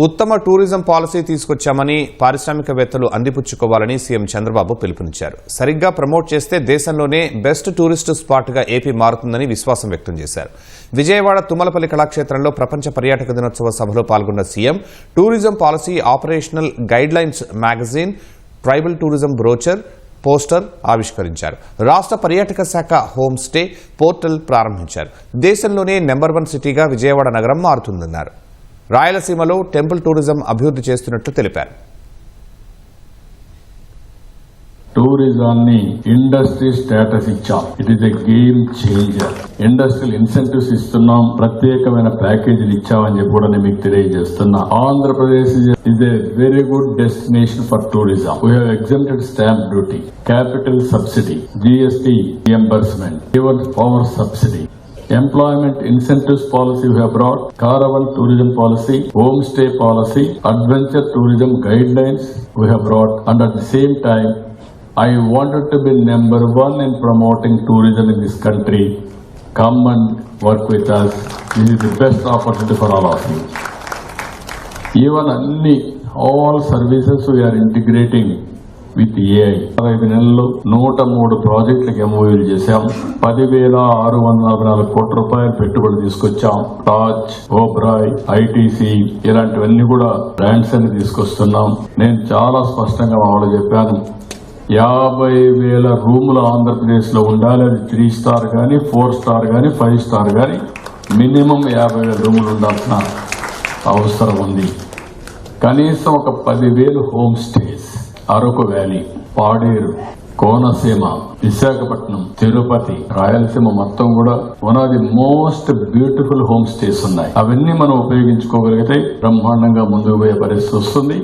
ఉత్తమ tourism policy తీసుకొచ్చామని పారిశ్రామికవేత్తలు అందిపుచ్చుకోవాలని CM Chandrababu పిలుపునిచ్చారు. సరిగ్గా ప్రమోట్ చేస్తే దేశంలోనే బెస్ట్ టూరిస్టు స్పాట్గా ఏపీ మారుతుందని విశ్వాసం వ్యక్తం చేశారు. విజయవాడ తుమ్మలపల్లి కళాక్షేత్రంలో ప్రపంచ పర్యాటక దినోత్సవ సభలో పాల్గొన్న CM tourism policy, operational guidelines magazine, tribal tourism brochure, poster ఆవిష్కరించారు. రాష్ట్ర పర్యాటక శాఖ హోమ్ స్టే పోర్టల్ ప్రారంభించారు. దేశంలోనే నెంబర్ 1 సిటీగా విజయవాడ నగరం మారుతుందన్నారు. రాయలసీమలో టెంపుల్ టూరిజం అభివృద్ధి చేస్తున్నట్లు తెలిపారు. టూరిజాన్ని ఇండస్ట్రీ స్టేటస్ ఇచ్చాం. It is a game changer. Industrial incentives ఇస్తున్నాం, ప్రత్యేకమైన ప్యాకేజీలు ఇచ్చామని చెప్పి కూడా నేను మీకు తెలియజేస్తున్నా. Andhra Pradesh is a very good destination for tourism. We have exempted stamp duty, capital subsidy, GST reimbursement, even power subsidy. Employment incentives policy we have brought, caravan tourism policy, homestay policy, adventure tourism guidelines we have brought, and at the same time I wanted to be number 1 in promoting tourism in this country. Come and work with us. This is the best opportunity for all of you. Even all services we are integrating with AI. 5 నెలల్లో 103 ప్రాజెక్టులకు ఎంఓయూలు చేశాం. 10,644 కోట్ల రూపాయలు పెట్టుబడి తీసుకొచ్చాం. Taj, Oberoi, ITC ఇలాంటివన్నీ కూడా brands అని తీసుకొస్తున్నాం. నేను చాలా స్పష్టంగా వాళ్ళు చెప్పాను, 50,000 రూములు ఆంధ్రప్రదేశ్ లో ఉండాలి. అది 3 స్టార్ కానీ, 4 స్టార్ కానీ, 5 స్టార్ కానీ మినిమం 50,000 రూములు ఉండాల్సిన అవసరం ఉంది. కనీసం ఒక 10,000 home stays Araku valley, Paderu, Konaseema, Visakhapatnam, Tirupati, Rayalaseema మొత్తం కూడా one of the most beautiful home stays ఉన్నాయి. అవన్నీ మనం ఉపయోగించుకోగలిగితే బ్రహ్మాండంగా ముందుకు పోయే పరిస్థితి వస్తుంది.